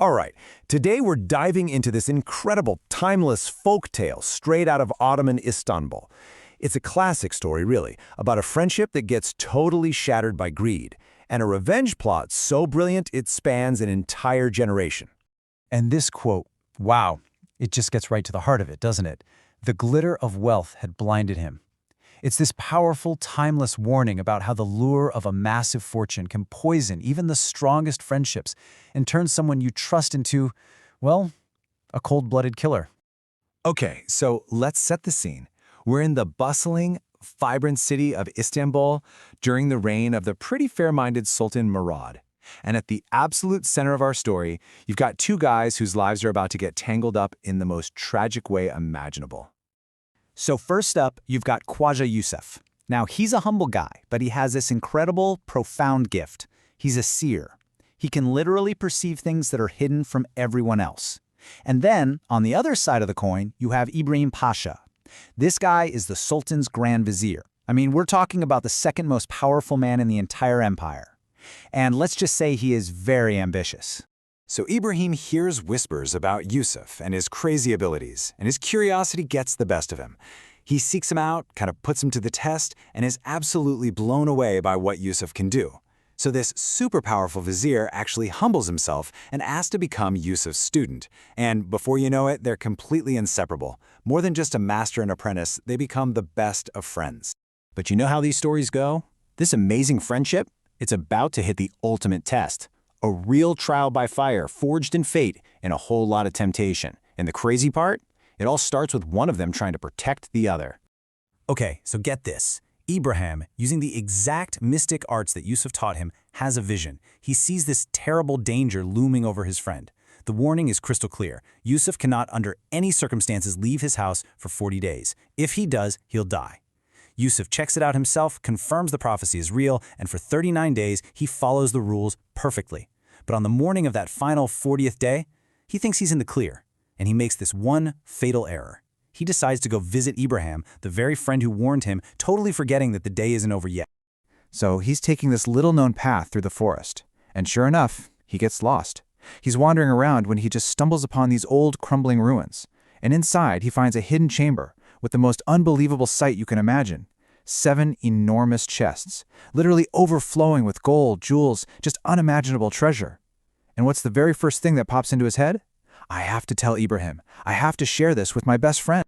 All right, today we're diving into this incredible, timeless folk tale straight out of Ottoman Istanbul. It's a classic story, really, about a friendship that gets totally shattered by greed, and a revenge plot so brilliant it spans an entire generation. And this quote, wow, it just gets right to the heart of it, doesn't it? The glitter of wealth had blinded him. It's this powerful, timeless warning about how the lure of a massive fortune can poison even the strongest friendships and turn someone you trust into, well, a cold-blooded killer. Okay, so let's set the scene. We're in the bustling, vibrant city of Istanbul during the reign of the pretty fair-minded Sultan Murad. And at the absolute center of our story, you've got two guys whose lives are about to get tangled up in the most tragic way imaginable. So first up, you've got Khwaja Yusuf. Now, he's a humble guy, but he has this incredible, profound gift. He's a seer. He can literally perceive things that are hidden from everyone else. And then, on the other side of the coin, you have Ibrahim Pasha. This guy is the Sultan's Grand Vizier. I mean, we're talking about the second most powerful man in the entire empire. And let's just say he is very ambitious. So Ibrahim hears whispers about Yusuf and his crazy abilities, and his curiosity gets the best of him. He seeks him out, kind of puts him to the test, and is absolutely blown away by what Yusuf can do. So this super powerful vizier actually humbles himself and asks to become Yusuf's student. And before you know it, they're completely inseparable. More than just a master and apprentice, they become the best of friends. But you know how these stories go? This amazing friendship, it's about to hit the ultimate test. A real trial by fire, forged in fate, and a whole lot of temptation. And the crazy part? It all starts with one of them trying to protect the other. Okay, so get this. Ibrahim, using the exact mystic arts that Yusuf taught him, has a vision. He sees this terrible danger looming over his friend. The warning is crystal clear. Yusuf cannot, under any circumstances, leave his house for 40 days. If he does, he'll die. Yusuf checks it out himself, confirms the prophecy is real, and for 39 days, he follows the rules perfectly. But on the morning of that final 40th day, he thinks he's in the clear, and he makes this one fatal error. He decides to go visit Ibrahim, the very friend who warned him, totally forgetting that the day isn't over yet. So he's taking this little-known path through the forest, and sure enough, he gets lost. He's wandering around when he just stumbles upon these old, crumbling ruins, and inside he finds a hidden chamber with the most unbelievable sight you can imagine. 7 enormous chests, literally overflowing with gold, jewels, just unimaginable treasure. And what's the very first thing that pops into his head? I have to tell Ibrahim. I have to share this with my best friend.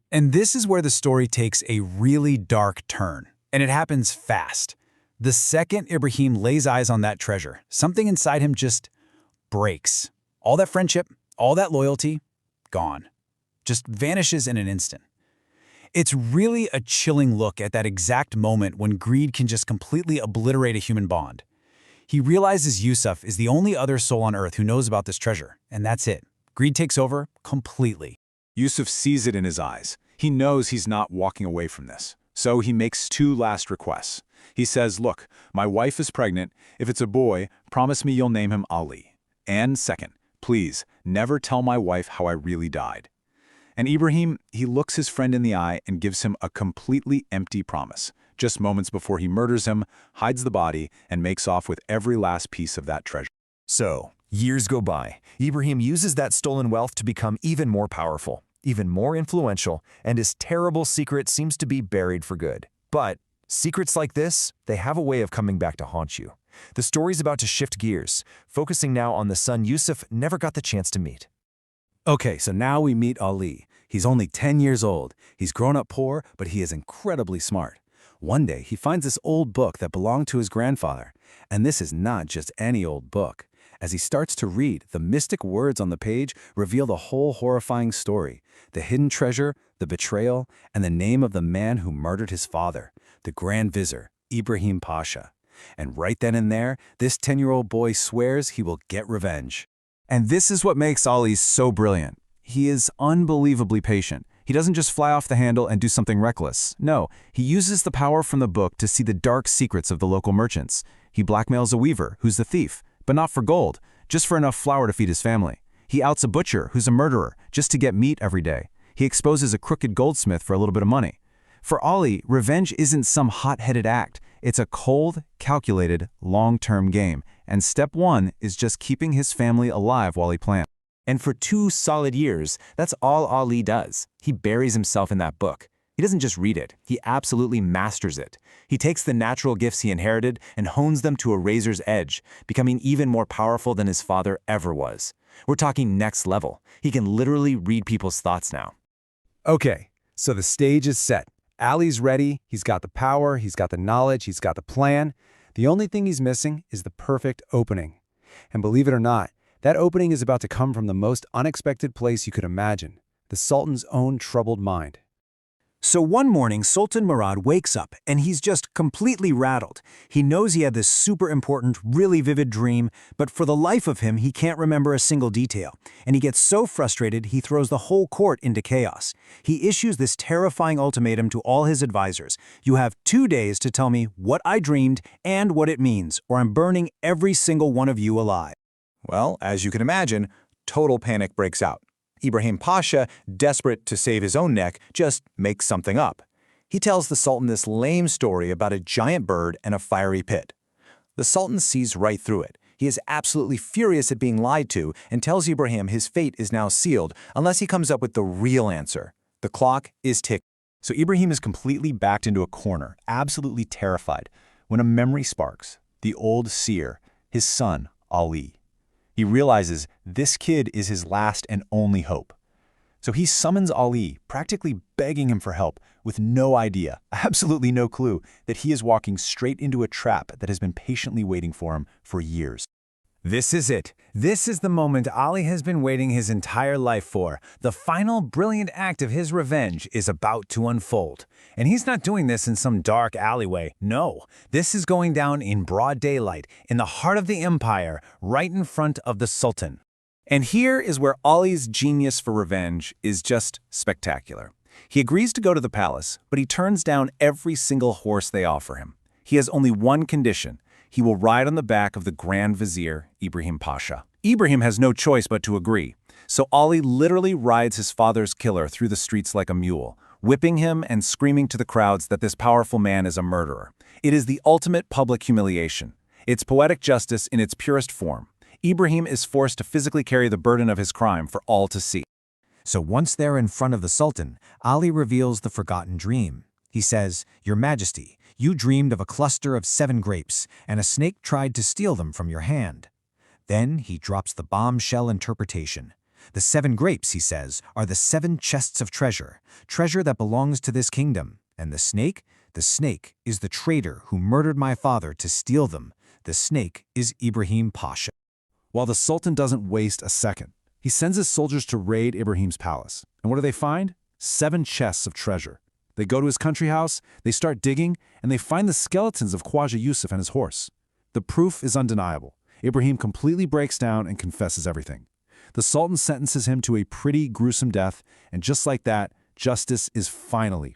And this is where the story takes a really dark turn, and it happens fast. The second Ibrahim lays eyes on that treasure, something inside him just breaks. All that friendship, all that loyalty, gone. Just vanishes in an instant. It's really a chilling look at that exact moment when greed can just completely obliterate a human bond. He realizes Yusuf is the only other soul on earth who knows about this treasure, and that's it. Greed takes over completely. Yusuf sees it in his eyes. He knows he's not walking away from this. So he makes 2 last requests. He says, look, my wife is pregnant. If it's a boy, promise me you'll name him Ali. And second, please, never tell my wife how I really died. And Ibrahim, he looks his friend in the eye and gives him a completely empty promise. Just moments before he murders him, hides the body, and makes off with every last piece of that treasure. So, years go by. Ibrahim uses that stolen wealth to become even more powerful, even more influential, and his terrible secret seems to be buried for good. But secrets like this, they have a way of coming back to haunt you. The story's about to shift gears, focusing now on the son Yusuf never got the chance to meet. Okay, so now we meet Ali. He's only 10 years old. He's grown up poor, but he is incredibly smart. One day, he finds this old book that belonged to his grandfather. And this is not just any old book. As he starts to read, the mystic words on the page reveal the whole horrifying story, the hidden treasure, the betrayal, and the name of the man who murdered his father, the Grand Vizier, Ibrahim Pasha. And right then and there, this 10-year-old boy swears he will get revenge. And this is what makes Ali so brilliant. He is unbelievably patient. He doesn't just fly off the handle and do something reckless. No, he uses the power from the book to see the dark secrets of the local merchants. He blackmails a weaver, who's the thief, but not for gold, just for enough flour to feed his family. He outs a butcher, who's a murderer, just to get meat every day. He exposes a crooked goldsmith for a little bit of money. For Ali, revenge isn't some hot-headed act. It's a cold, calculated, long-term game, and step one is just keeping his family alive while he plans. And for 2 solid years, that's all Ali does. He buries himself in that book. He doesn't just read it, he absolutely masters it. He takes the natural gifts he inherited and hones them to a razor's edge, becoming even more powerful than his father ever was. We're talking next level. He can literally read people's thoughts now. Okay, so the stage is set. Ali's ready, he's got the power, he's got the knowledge, he's got the plan. The only thing he's missing is the perfect opening. And believe it or not, that opening is about to come from the most unexpected place you could imagine, the Sultan's own troubled mind. So one morning, Sultan Murad wakes up and he's just completely rattled. He knows he had this super important, really vivid dream, but for the life of him, he can't remember a single detail. And he gets so frustrated, he throws the whole court into chaos. He issues this terrifying ultimatum to all his advisors. You have 2 days to tell me what I dreamed and what it means, or I'm burning every single one of you alive. Well, as you can imagine, total panic breaks out. Ibrahim Pasha, desperate to save his own neck, just makes something up. He tells the Sultan this lame story about a giant bird and a fiery pit. The Sultan sees right through it. He is absolutely furious at being lied to and tells Ibrahim his fate is now sealed unless he comes up with the real answer. The clock is ticking. So Ibrahim is completely backed into a corner, absolutely terrified, when a memory sparks. The old seer, his son, Ali. He realizes this kid is his last and only hope. So he summons Ali, practically begging him for help, with no idea, absolutely no clue, that he is walking straight into a trap that has been patiently waiting for him for years. This is it. This is the moment Ali has been waiting his entire life for. The final brilliant act of his revenge is about to unfold. And he's not doing this in some dark alleyway. No, this is going down in broad daylight, in the heart of the empire, right in front of the Sultan. And here is where Ali's genius for revenge is just spectacular. He agrees to go to the palace, but he turns down every single horse they offer him. He has only one condition. He will ride on the back of the Grand Vizier, Ibrahim Pasha. Ibrahim has no choice but to agree. So Ali literally rides his father's killer through the streets like a mule, whipping him and screaming to the crowds that this powerful man is a murderer. It is the ultimate public humiliation. It's poetic justice in its purest form. Ibrahim is forced to physically carry the burden of his crime for all to see. So once they're in front of the Sultan, Ali reveals the forgotten dream. He says, "Your Majesty, you dreamed of a cluster of 7 grapes, and a snake tried to steal them from your hand." Then he drops the bombshell interpretation. The 7 grapes, he says, are the 7 chests of treasure, treasure that belongs to this kingdom. And the snake is the traitor who murdered my father to steal them. The snake is Ibrahim Pasha. While the Sultan doesn't waste a second, he sends his soldiers to raid Ibrahim's palace. And what do they find? 7 chests of treasure. They go to his country house, they start digging, and they find the skeletons of Khwaja Yusuf and his horse. The proof is undeniable. Ibrahim completely breaks down and confesses everything. The Sultan sentences him to a pretty gruesome death, and just like that, justice is finally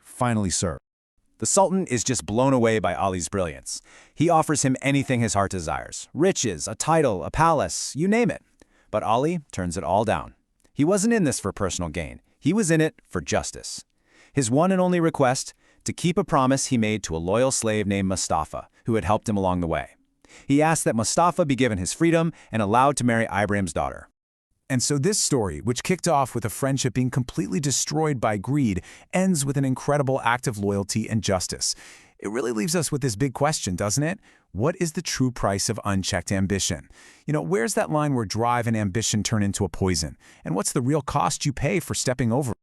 served. The Sultan is just blown away by Ali's brilliance. He offers him anything his heart desires, riches, a title, a palace, you name it. But Ali turns it all down. He wasn't in this for personal gain. He was in it for justice. His one and only request, to keep a promise he made to a loyal slave named Mustafa, who had helped him along the way. He asked that Mustafa be given his freedom and allowed to marry Ibrahim's daughter. And so this story, which kicked off with a friendship being completely destroyed by greed, ends with an incredible act of loyalty and justice. It really leaves us with this big question, doesn't it? What is the true price of unchecked ambition? Where's that line where drive and ambition turn into a poison? And what's the real cost you pay for stepping over?